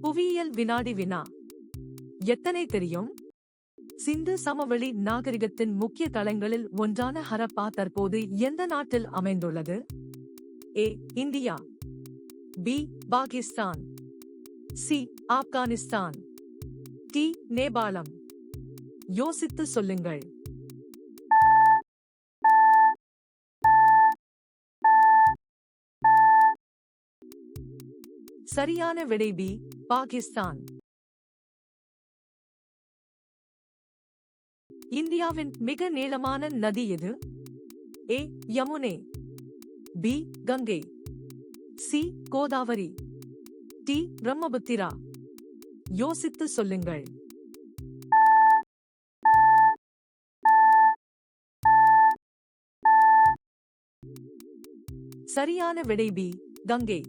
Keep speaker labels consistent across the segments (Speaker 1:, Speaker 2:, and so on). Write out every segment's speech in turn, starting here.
Speaker 1: புவியியல் வினாடி வினா. எத்தனை தெரியும்? சிந்து சமவெளி நாகரிகத்தின் முக்கிய தளங்களில் ஒன்றான ஹரப்பா தற்போது எந்த நாட்டில் அமைந்துள்ளது? A. India, B. Pakistan, C. Afghanistan, D. Nepal. யோசித்து சொல்லுங்கள். சரியான விடை பி. பாகிஸ்தான். இந்தியாவின் மிக நீளமான நதி எது? A. Yamuna, B. Ganga, C. Godavari, D. Brahmaputra. யோசித்து சொல்லுங்கள். சரியான விடை பி. கங்கை.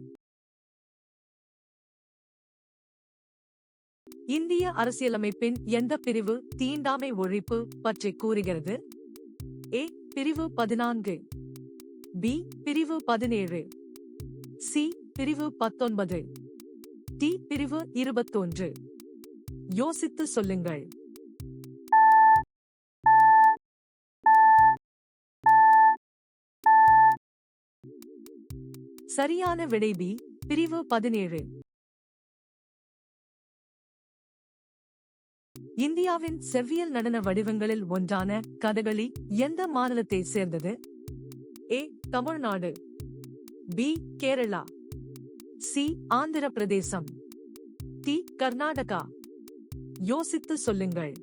Speaker 1: இந்திய அரசியலமைப்பின் எந்த பிரிவு தீண்டாமை ஒழிப்பு பற்றி கூறுகிறது? ஏ. பிரிவு 14, பி. பிரிவு 17, சி. பிரிவு 19, டி. பிரிவு 21. யோசித்து சொல்லுங்கள். சரியான விடை பி. பிரிவு 17. இந்தியாவின் செவ்வியல் நடன வடிவங்களில் ஒன்றான கதகளி எந்த மாநிலத்தை சேர்ந்தது? ஏ. தமிழ்நாடு, பி. கேரளா, சி. ஆந்திர பிரதேசம், டி. கர்நாடகா. யோசித்து சொல்லுங்கள்.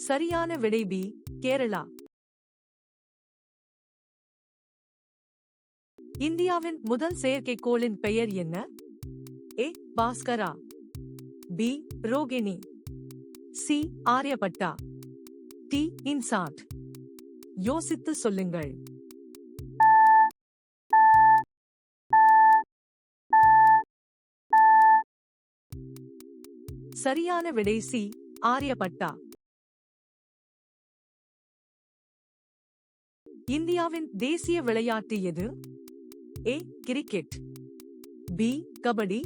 Speaker 1: சரியான விடை பி. கேரளா. இந்தியாவின் முதல் செயற்கைக்கோளின் பெயர் என்ன? A. Bhaskara, B. Rohini, C. Aryabhata, D. INSAT. யோசித்து சொல்லுங்கள். சரியான விடை சி. ஆரியபட்டா. இந்தியாவின் தேசிய விளையாட்டு எது? A. Cricket, B. Kabaddi,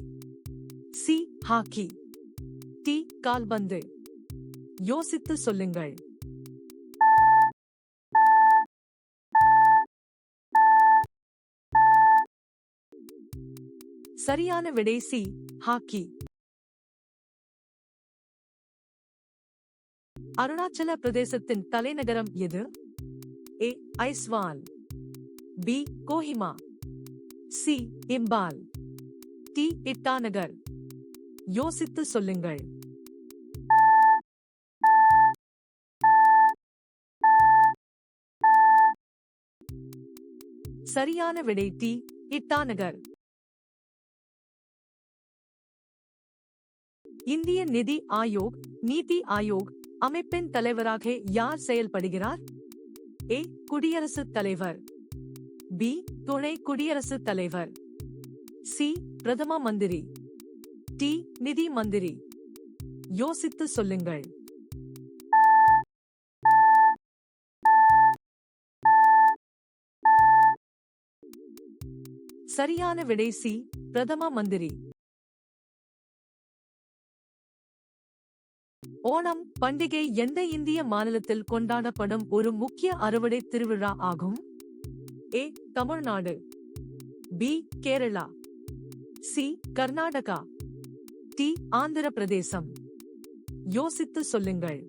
Speaker 1: C. Hockey, D. கால்பந்து. யோசித்து சொல்லுங்கள். சரியான விடை சி. ஹாக்கி. அருணாச்சல பிரதேசத்தின் தலைநகரம் எது? A. Aizawl, B. Kohima, C. Imphal, D. Itanagar. யோசித்து சொல்லுங்கள். சரியான விடை டி. இட்டாநகர். இந்திய நிதி ஆயோக் நீதி ஆயோக் அமைப்பின் தலைவராக யார் செயல்படுகிறார்? ஏ. குடியரசுத் தலைவர், பி. துணை குடியரசுத் தலைவர், சி. பிரதம மந்திரி, டி. நிதி மந்திரி. யோசித்து சொல்லுங்கள். சரியான விடை சி. பிரதம மந்திரி. ஓணம் பண்டிகை எந்த இந்திய மாநிலத்தில் கொண்டாடப்படும் ஒரு முக்கிய அறுவடை திருவிழா ஆகும்? A. Tamil Nadu, B. Kerala, C. Karnataka, D. Andhra Pradesh. யோசித்து சொல்லுங்கள்.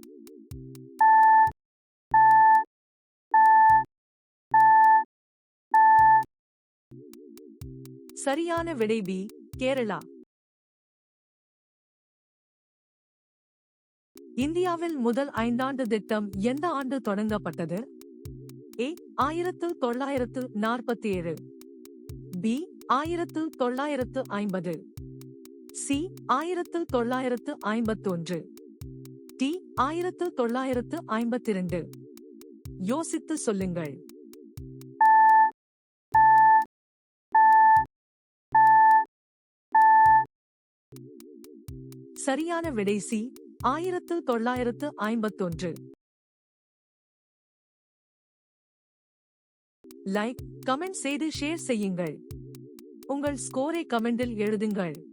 Speaker 1: சரியான விடை பி. கேரளா. இந்தியாவில் முதல் 5 திட்டம் எந்த ஆண்டு தொடங்கப்பட்டது? ஏ. 1947, பி. 1950, சி. 1951, டி. 1952. யோசித்து சொல்லுங்கள். சரியான விடை சி. 1951. லைக், கமெண்ட் செய்து ஷேர் செய்யுங்கள். உங்கள் ஸ்கோரை கமெண்டில் எழுதுங்கள்.